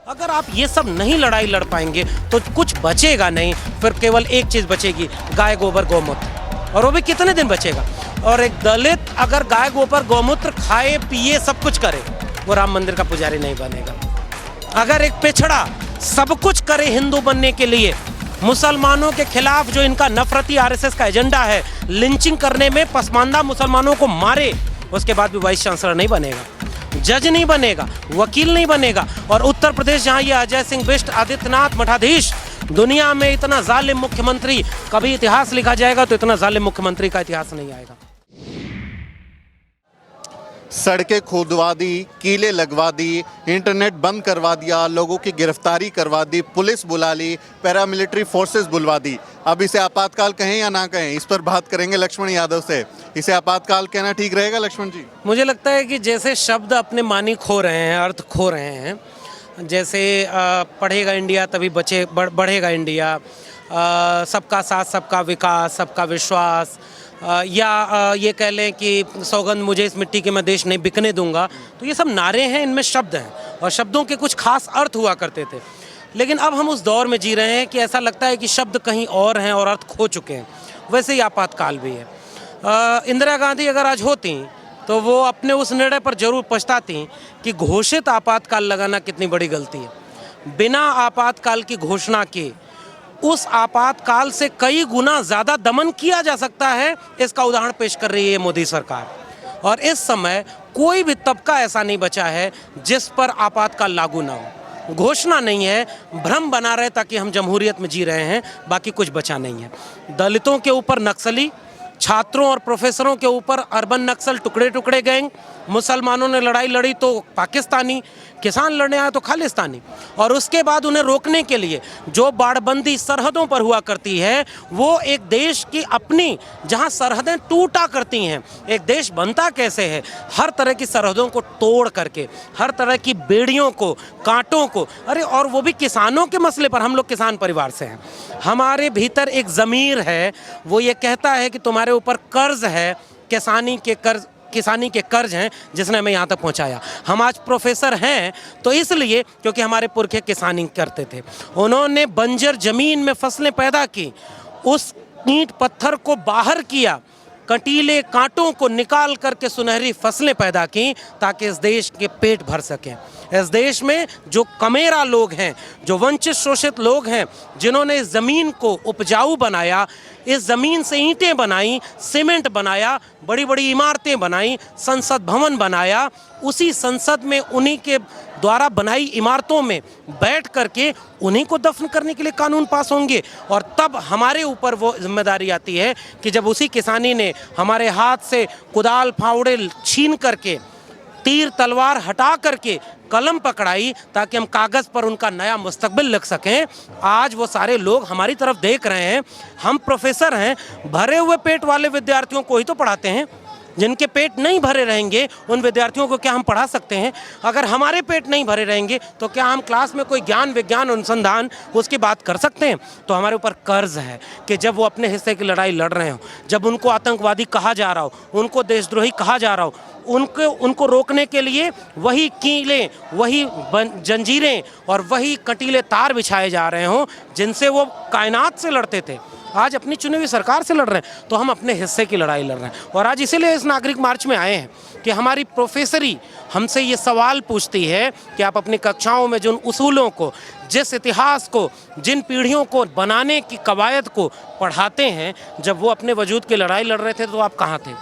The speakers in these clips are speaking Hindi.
अगर आप ये सब नहीं लड़ाई लड़ पाएंगे तो कुछ बचेगा नहीं, फिर केवल एक चीज़ बचेगी, गाय गोबर गौमूत्र, और वो भी कितने दिन बचेगा। और एक दलित अगर गाय गोबर गौमूत्र खाए पिए सब कुछ करे, वो राम मंदिर का पुजारी नहीं बनेगा। अगर एक पिछड़ा सब कुछ करे हिंदू बनने के लिए, मुसलमानों के खिलाफ जो इनका नफरती आरएसएस का एजेंडा है, लिंचिंग करने में पसमानदा मुसलमानों को मारे, उसके बाद भी वाइस चांसलर नहीं बनेगा, जज नहीं बनेगा, वकील नहीं बनेगा। और उत्तर प्रदेश जहां ये अजय सिंह बिष्ट, आदित्यनाथ मठाधीश, दुनिया में इतना जालिम मुख्यमंत्री, कभी इतिहास लिखा जाएगा तो इतना जालिम मुख्यमंत्री का इतिहास नहीं आएगा। सड़कें खोदवा दी, कीले लगवा दी, इंटरनेट बंद करवा दिया, लोगों की गिरफ्तारी करवा दी, पुलिस बुला ली, पैरामिलिट्री फोर्सेस बुलवा दी। अब इसे आपातकाल कहें या ना कहें, इस पर बात करेंगे लक्ष्मण यादव से। इसे आपातकाल कहना ठीक रहेगा लक्ष्मण जी? मुझे लगता है कि जैसे शब्द अपने मानी खो रहे हैं, अर्थ खो रहे हैं, जैसे पढ़ेगा इंडिया तभी बढ़ेगा इंडिया, सबका साथ सबका विकास, सबका विश्वास, या ये कह लें कि सौगंध मुझे इस मिट्टी के मैं देश नहीं बिकने दूंगा, तो ये सब नारे हैं, इनमें शब्द हैं और शब्दों के कुछ खास अर्थ हुआ करते थे। लेकिन अब हम उस दौर में जी रहे हैं कि ऐसा लगता है कि शब्द कहीं और हैं और अर्थ खो चुके हैं। वैसे ही आपातकाल भी है। इंदिरा गांधी अगर आज होती तो वो अपने उस निर्णय पर जरूर पछताती कि घोषित आपातकाल लगाना कितनी बड़ी गलती है। बिना आपातकाल की घोषणा के उस आपातकाल से कई गुना ज़्यादा दमन किया जा सकता है, इसका उदाहरण पेश कर रही है मोदी सरकार। और इस समय कोई भी तबका ऐसा नहीं बचा है जिस पर आपातकाल लागू ना हो। घोषणा नहीं है, भ्रम बना रहे ताकि हम जमहूरियत में जी रहे हैं, बाकी कुछ बचा नहीं है। दलितों के ऊपर नक्सली, छात्रों और प्रोफेसरों के ऊपर अर्बन नक्सल, टुकड़े टुकड़े गैंग, मुसलमानों ने लड़ाई लड़ी तो पाकिस्तानी, किसान लड़ने आए तो खालिस्तानी। और उसके बाद उन्हें रोकने के लिए जो बाड़बंदी सरहदों पर हुआ करती है, वो एक देश की अपनी जहां सरहदें टूटा करती हैं, एक देश बनता कैसे है, हर तरह की सरहदों को तोड़ करके, हर तरह की बेड़ियों को, कांटों को, अरे और वो भी किसानों के मसले पर। हम लोग किसान परिवार से हैं, हमारे भीतर एक ज़मीर है, वो ये कहता है कि तुम्हारे ऊपर कर्ज है, किसानी के कर्ज हैं जिसने हमें यहाँ तक पहुँचाया। हम आज प्रोफेसर हैं तो इसलिए क्योंकि हमारे पुरखे किसानी करते थे। उन्होंने बंजर ज़मीन में फसलें पैदा की, उस ईंट पत्थर को बाहर किया, कंटीले कांटों को निकाल करके सुनहरी फसलें पैदा की ताकि इस देश के पेट भर सकें। इस देश में जो कमेरा लोग हैं, जो वंचित शोषित लोग हैं, जिन्होंने इस ज़मीन को उपजाऊ बनाया, इस ज़मीन से ईंटें बनाई, सीमेंट बनाया, बड़ी बड़ी इमारतें बनाई, संसद भवन बनाया, उसी संसद में उन्हीं के द्वारा बनाई इमारतों में बैठ करके उन्हीं को दफन करने के लिए कानून पास होंगे। और तब हमारे ऊपर वो जिम्मेदारी आती है कि जब उसी किसानी ने हमारे हाथ से कुदाल फावड़े छीन करके, तीर तलवार हटा करके कलम पकड़ाई ताकि हम कागज़ पर उनका नया मुस्तकबिल लिख सकें, आज वो सारे लोग हमारी तरफ देख रहे हैं। हम प्रोफेसर हैं, भरे हुए पेट वाले विद्यार्थियों को ही तो पढ़ाते हैं। जिनके पेट नहीं भरे रहेंगे उन विद्यार्थियों को क्या हम पढ़ा सकते हैं? अगर हमारे पेट नहीं भरे रहेंगे तो क्या हम क्लास में कोई ज्ञान विज्ञान अनुसंधान उसकी बात कर सकते हैं? तो हमारे ऊपर कर्ज है कि जब वो अपने हिस्से की लड़ाई लड़ रहे हो, जब उनको आतंकवादी कहा जा रहा हो, उनको देशद्रोही कहा जा रहा हो, उनको रोकने के लिए वही कीलें, वही जंजीरें और वही कटीले तार बिछाए जा रहे हों जिनसे वो कायनात से लड़ते थे, आज अपनी चुनी हुई सरकार से लड़ रहे हैं। तो हम अपने हिस्से की लड़ाई लड़ रहे हैं। और आज इसीलिए इस नागरिक मार्च में आए हैं कि हमारी प्रोफेसरी हमसे ये सवाल पूछती है कि आप अपनी कक्षाओं में जिन उसूलों को, जिस इतिहास को, जिन पीढ़ियों को बनाने की कवायद को पढ़ाते हैं, जब वो अपने वजूद की लड़ाई लड़ रहे थे तो आप कहाँ थे?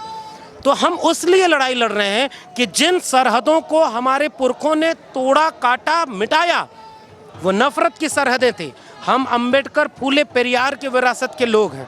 तो हम उस लिए लड़ाई लड़ रहे हैं कि जिन सरहदों को हमारे पुरखों ने तोड़ा, काटा, मिटाया, वो नफरत की सरहदें थी। हम अंबेडकर, फूले, पेरियार के विरासत के लोग हैं,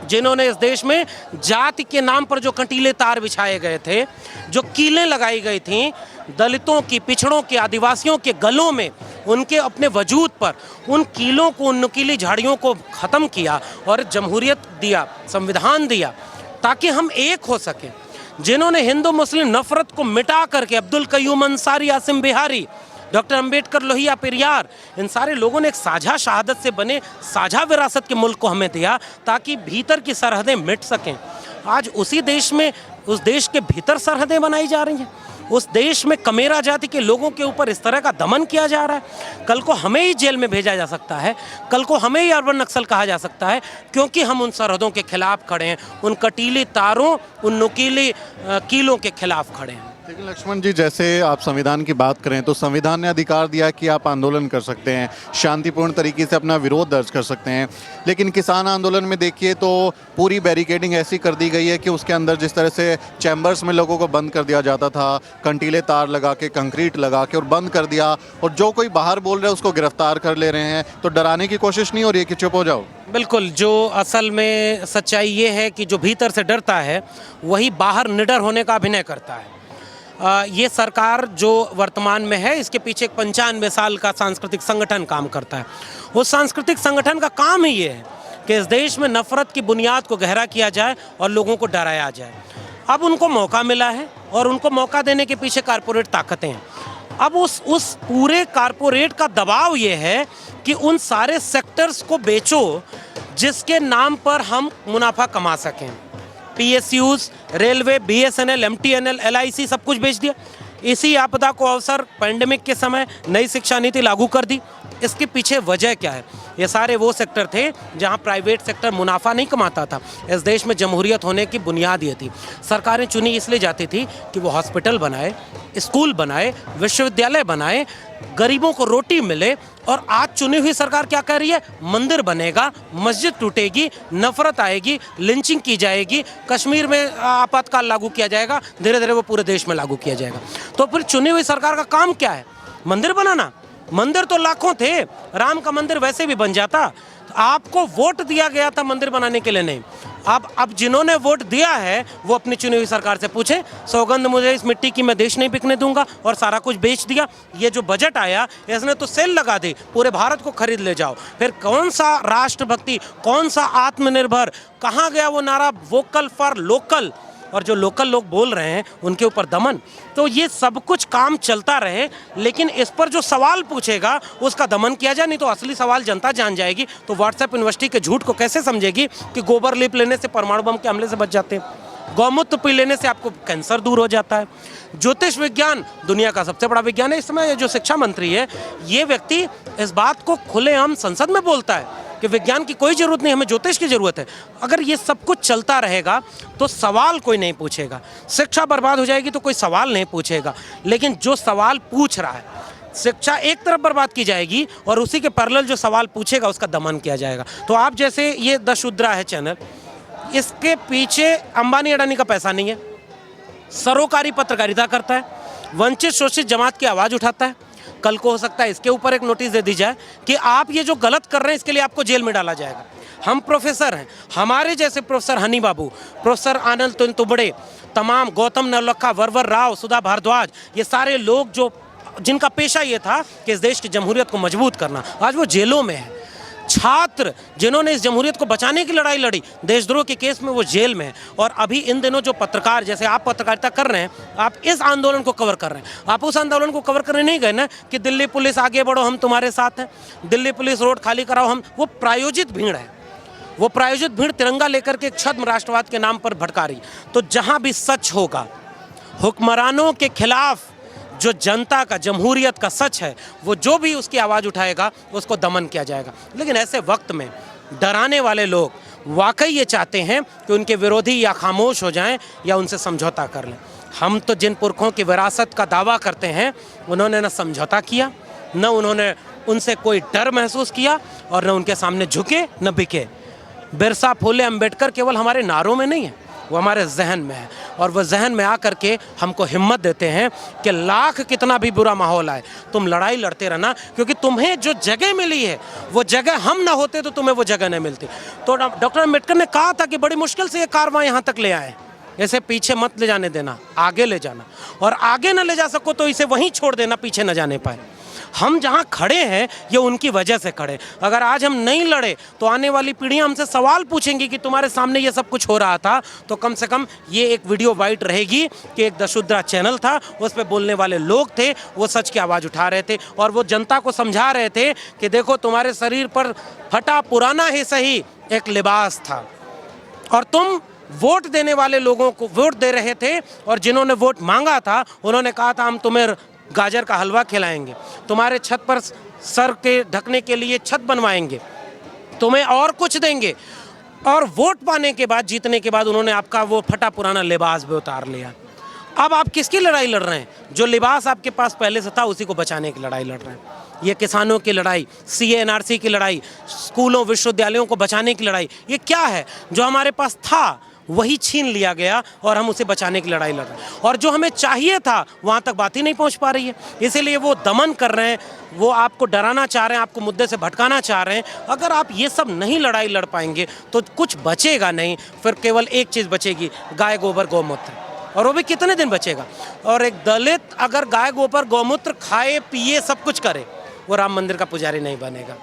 जिन्होंने इस देश में जाति के नाम पर जो कंटीले तार बिछाए गए थे, जो कीलें लगाई गई थीं, दलितों की, पिछड़ों के, आदिवासियों के गलों में, उनके अपने वजूद पर उन कीलों को, उन नुकीली झाड़ियों को ख़त्म किया और जमहूरियत दिया, संविधान दिया ताकि हम एक हो सकें। जिन्होंने हिंदू मुस्लिम नफरत को मिटा करके, अब्दुल कयूम अंसारी, आसिम बिहारी, डॉक्टर अंबेडकर, लोहिया, पेरियार, इन सारे लोगों ने एक साझा शहादत से बने साझा विरासत के मुल्क को हमें दिया ताकि भीतर की सरहदें मिट सकें। आज उसी देश में, उस देश के भीतर सरहदें बनाई जा रही हैं। उस देश में कमेरा जाति के लोगों के ऊपर इस तरह का दमन किया जा रहा है। कल को हमें ही जेल में भेजा जा सकता है, कल को हमें ही अर्बन नक्सल कहा जा सकता है, क्योंकि हम उन सरहदों के खिलाफ खड़े हैं, उन कटीली तारों, उन नुकीली कीलों के खिलाफ खड़े हैं। लेकिन लक्ष्मण जी, जैसे आप संविधान की बात करें तो संविधान ने अधिकार दिया कि आप आंदोलन कर सकते हैं, शांतिपूर्ण तरीके से अपना विरोध दर्ज कर सकते हैं, लेकिन किसान आंदोलन में देखिए तो पूरी बैरिकेडिंग ऐसी कर दी गई है कि उसके अंदर जिस तरह से चैम्बर्स में लोगों को बंद कर दिया जाता था, कंटीले तार लगा के, कंक्रीट लगा के और बंद कर दिया, और जो कोई बाहर बोल रहा है उसको गिरफ्तार कर ले रहे हैं। तो डराने की कोशिश नहीं हो रही है कि चुप हो जाओ? बिल्कुल, जो असल में सच्चाई ये है कि जो भीतर से डरता है वही बाहर निडर होने का अभिनय करता है। ये सरकार जो वर्तमान में है, इसके पीछे एक 95 साल का सांस्कृतिक संगठन काम करता है। उस सांस्कृतिक संगठन का काम ही ये है कि इस देश में नफरत की बुनियाद को गहरा किया जाए और लोगों को डराया जाए। अब उनको मौका मिला है और उनको मौका देने के पीछे कारपोरेट ताकतें हैं। अब उस पूरे कारपोरेट का दबाव ये है कि उन सारे सेक्टर्स को बेचो जिसके नाम पर हम मुनाफा कमा सकें। PSUs, railway, BSNL, MTNL, LIC सब कुछ बेच दिया। इसी आपदा को अवसर पैंडेमिक के समय नई शिक्षा नीति लागू कर दी। इसके पीछे वजह क्या है? ये सारे वो सेक्टर थे जहां प्राइवेट सेक्टर मुनाफा नहीं कमाता था। इस देश में जमहूरियत होने की बुनियाद ये थी। सरकारें चुनी इसलिए जाती थी कि वो हॉस्पिटल बनाए, स्कूल बनाए, विश्वविद्यालय बनाए, गरीबों को रोटी मिले। और आज चुनी हुई सरकार क्या कह रही है? मंदिर बनेगा, मस्जिद टूटेगी, नफरत आएगी, लिंचिंग की जाएगी, कश्मीर में आपातकाल लागू किया जाएगा, धीरे धीरे वो पूरे देश में लागू किया जाएगा। तो फिर चुनी हुई सरकार का काम क्या है? मंदिर बनाना? मंदिर तो लाखों थे, राम का मंदिर वैसे भी बन जाता। आपको वोट दिया गया था मंदिर बनाने के लिए नहीं। अब जिन्होंने वोट दिया है वो अपनी चुनी हुई सरकार से पूछे, सौगंध मुझे इस मिट्टी की मैं देश नहीं बिकने दूंगा, और सारा कुछ बेच दिया। ये जो बजट आया इसने तो सेल लगा दी, पूरे भारत को खरीद ले जाओ। फिर कौन सा राष्ट्रभक्ति, कौन सा आत्मनिर्भर, कहाँ गया वो नारा वोकल फॉर लोकल? और जो लोकल लोग बोल रहे हैं उनके ऊपर दमन। तो ये सब कुछ काम चलता रहे, लेकिन इस पर जो सवाल पूछेगा उसका दमन किया जाए, नहीं तो असली सवाल जनता जान जाएगी। तो व्हाट्सएप यूनिवर्सिटी के झूठ को कैसे समझेगी कि गोबर लीप लेने से परमाणु बम के हमले से बच जाते हैं, गौमूत्र पी लेने से आपको कैंसर दूर हो जाता है। ज्योतिष विज्ञान दुनिया का सबसे बड़ा विज्ञान है। इस समय जो शिक्षा मंत्री है, ये व्यक्ति इस बात को खुलेआम संसद में बोलता है कि विज्ञान की कोई ज़रूरत नहीं, हमें ज्योतिष की ज़रूरत है। अगर ये सब कुछ चलता रहेगा तो सवाल कोई नहीं पूछेगा, शिक्षा बर्बाद हो जाएगी तो कोई सवाल नहीं पूछेगा। लेकिन जो सवाल पूछ रहा है, शिक्षा एक तरफ बर्बाद की जाएगी और उसी के पैरेलल जो सवाल पूछेगा उसका दमन किया जाएगा। तो आप जैसे ये द शुद्रा है चैनल, इसके पीछे अंबानी अडानी का पैसा नहीं है, सरोकारी पत्रकारिता करता है, वंचित शोषित जमात की आवाज़ उठाता है। कल को हो सकता है इसके ऊपर एक नोटिस दे दी जाए कि आप ये जो गलत कर रहे हैं इसके लिए आपको जेल में डाला जाएगा। हम प्रोफेसर हैं, हमारे जैसे प्रोफेसर हनी बाबू, प्रोफेसर आनंद तुबड़े, तमाम गौतम नवलखा, वरवर राव, सुधा भारद्वाज, ये सारे लोग जो जिनका पेशा ये था कि इस देश की जमहूरियत को मजबूत करना, आज वो जेलों में है। छात्र जिन्होंने इस जमहूरियत को बचाने की लड़ाई लड़ी, देशद्रोह के केस में वो जेल में है। और अभी इन दिनों जो पत्रकार, जैसे आप पत्रकारिता कर रहे हैं, आप इस आंदोलन को कवर कर रहे हैं, आप उस आंदोलन को कवर करने नहीं गए ना कि दिल्ली पुलिस आगे बढ़ो हम तुम्हारे साथ हैं, दिल्ली पुलिस रोड खाली कराओ हम। वो प्रायोजित भीड़ है, वो प्रायोजित भीड़ तिरंगा लेकर के छद्म राष्ट्रवाद के नाम पर भटका रही। तो जहाँ भी सच होगा, हुक्मरानों के खिलाफ जो जनता का, जमहूरियत का सच है, वो जो भी उसकी आवाज़ उठाएगा उसको दमन किया जाएगा। लेकिन ऐसे वक्त में डराने वाले लोग वाकई ये चाहते हैं कि उनके विरोधी या खामोश हो जाएं या उनसे समझौता कर लें। हम तो जिन पुरखों की विरासत का दावा करते हैं, उन्होंने न समझौता किया, न उन्होंने उनसे कोई डर महसूस किया, और न उनके सामने झुके न बिके। बिरसा, फुले, अंबेडकर केवल हमारे नारों में नहीं है, वो हमारे जहन में है। और वो जहन में आकर के हमको हिम्मत देते हैं कि लाख कितना भी बुरा माहौल आए, तुम लड़ाई लड़ते रहना, क्योंकि तुम्हें जो जगह मिली है वो जगह हम ना होते तो तुम्हें वो जगह नहीं मिलती। तो डॉक्टर अम्बेडकर ने कहा था कि बड़ी मुश्किल से ये कारवां यहाँ तक ले आए, ऐसे पीछे मत ले जाने देना, आगे ले जाना, और आगे न ले जा सको तो इसे वहीं छोड़ देना, पीछे न जाने पाए। हम जहाँ खड़े हैं ये उनकी वजह से खड़े। अगर आज हम नहीं लड़े तो आने वाली पीढ़ियाँ हमसे सवाल पूछेंगी कि तुम्हारे सामने ये सब कुछ हो रहा था। तो कम से कम ये एक वीडियो वाइट रहेगी कि एक द शुद्रा चैनल था, उस पर बोलने वाले लोग थे, वो सच की आवाज़ उठा रहे थे और वो जनता को समझा रहे थे कि देखो तुम्हारे शरीर पर फटा पुराना ही सही एक लिबास था और तुम वोट देने वाले लोगों को वोट दे रहे थे और जिन्होंने वोट मांगा था उन्होंने कहा था हम तुम्हें गाजर का हलवा खिलाएंगे, तुम्हारे छत पर सर के ढकने के लिए छत बनवाएंगे, तुम्हें और कुछ देंगे। और वोट पाने के बाद, जीतने के बाद उन्होंने आपका वो फटा पुराना लिबास भी उतार लिया। अब आप किसकी लड़ाई लड़ रहे हैं? जो लिबास आपके पास पहले से था उसी को बचाने की लड़ाई लड़ रहे हैं। ये किसानों की लड़ाई, सीए एनआरसी की लड़ाई, स्कूलों विश्वविद्यालयों को बचाने की लड़ाई, ये क्या है? जो हमारे पास था वही छीन लिया गया और हम उसे बचाने की लड़ाई लड़ रहे हैं। और जो हमें चाहिए था वहाँ तक बात ही नहीं पहुँच पा रही है। इसीलिए वो दमन कर रहे हैं, वो आपको डराना चाह रहे हैं, आपको मुद्दे से भटकाना चाह रहे हैं। अगर आप ये सब नहीं लड़ाई लड़ पाएंगे तो कुछ बचेगा नहीं, फिर केवल एक चीज़ बचेगी, गाय गोबर गौमूत्र, और वो भी कितने दिन बचेगा। और एक दलित अगर गाय गोबर गौमूत्र खाए पिए सब कुछ करे, वो राम मंदिर का पुजारी नहीं बनेगा।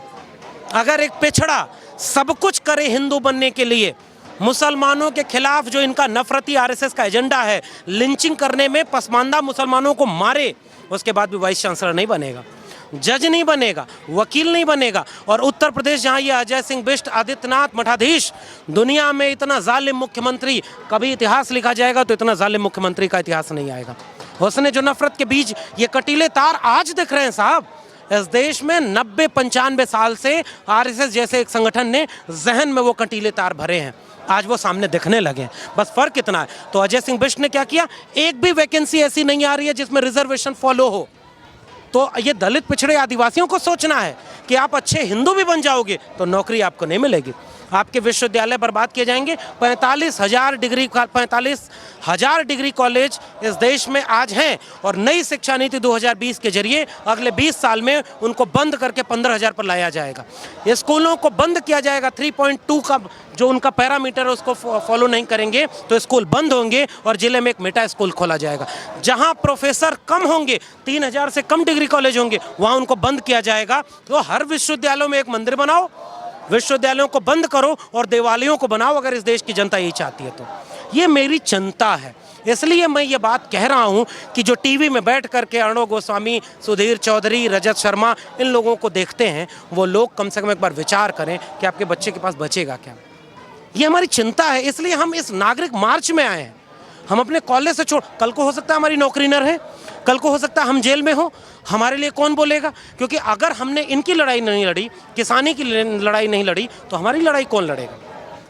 अगर एक पिछड़ा सब कुछ करे हिंदू बनने के लिए, मुसलमानों के खिलाफ जो इनका नफरती आरएसएस का एजेंडा है, लिंचिंग करने में पसमानदा मुसलमानों को मारे, उसके बाद भी वाइस चांसलर नहीं बनेगा, जज नहीं बनेगा, वकील नहीं बनेगा। और उत्तर प्रदेश जहां ये अजय सिंह बिष्ट, आदित्यनाथ मठाधीश, दुनिया में इतना जालिम मुख्यमंत्री, कभी इतिहास लिखा जाएगा तो इतना जालिम मुख्यमंत्री का इतिहास नहीं आएगा। उसने जो नफरत के बीज, ये कटीले तार आज दिख रहे हैं साहब। इस देश में 90-95 साल से आरएसएस जैसे एक संगठन ने जहन में वो कटीले तार भरे हैं, आज वो सामने दिखने लगे हैं। बस फर्क कितना है? तो अजय सिंह बिष्ट ने क्या किया? एक भी वैकेंसी ऐसी नहीं आ रही है जिसमें रिजर्वेशन फॉलो हो। तो ये दलित पिछड़े आदिवासियों को सोचना है कि आप अच्छे हिंदू भी बन जाओगे तो नौकरी आपको नहीं मिलेगी, आपके विश्वविद्यालय बर्बाद किए जाएंगे। 45,000 डिग्री कॉलेज इस देश में आज हैं और नई शिक्षा नीति 2020 के जरिए अगले 20 साल में उनको बंद करके 15,000 पर लाया जाएगा। स्कूलों को बंद किया जाएगा, 3.2 का जो उनका पैरामीटर है उसको फॉलो नहीं करेंगे तो स्कूल बंद होंगे और जिले में एक मेटा स्कूल खोला जाएगा। जहां प्रोफेसर कम होंगे, 3,000 से कम डिग्री कॉलेज होंगे, वहां उनको बंद किया जाएगा। तो हर विश्वविद्यालयों में एक मंदिर बनाओ, विश्वविद्यालयों को बंद करो और देवालयों को बनाओ, अगर इस देश की जनता यही चाहती है तो। ये मेरी चिंता है, इसलिए मैं ये बात कह रहा हूँ कि जो टीवी में बैठ करके अर्णव गोस्वामी, सुधीर चौधरी, रजत शर्मा, इन लोगों को देखते हैं, वो लोग कम से कम एक बार विचार करें कि आपके बच्चे के पास बचेगा क्या। ये हमारी चिंता है, इसलिए हम इस नागरिक मार्च में आए हैं। हम अपने कॉलेज से छोड़, कल को हो सकता है हमारी नौकरी न रहे, कल को हो सकता है हम जेल में हो, हमारे लिए कौन बोलेगा? क्योंकि अगर हमने इनकी लड़ाई नहीं लड़ी, किसानी की लड़ाई नहीं लड़ी, तो हमारी लड़ाई कौन लड़ेगा?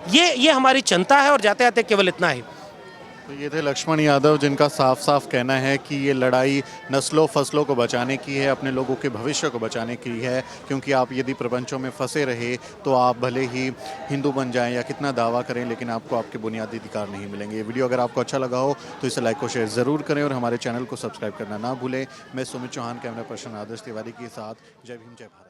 ये हमारी चिंता है। और जाते जाते केवल इतना ही, तो ये थे लक्ष्मण यादव, जिनका साफ साफ कहना है कि ये लड़ाई नस्लों फसलों को बचाने की है, अपने लोगों के भविष्य को बचाने की है। क्योंकि आप यदि प्रपंचों में फंसे रहे तो आप भले ही हिंदू बन जाएं या कितना दावा करें, लेकिन आपको आपके बुनियादी अधिकार नहीं मिलेंगे। ये वीडियो अगर आपको अच्छा लगा हो तो इसे लाइक और शेयर ज़रूर करें और हमारे चैनल को सब्सक्राइब करना ना भूलें। मैं सुमित चौहान, कैमरा पर्सन आदर्श तिवारी के साथ। जय भीम, जय भारत।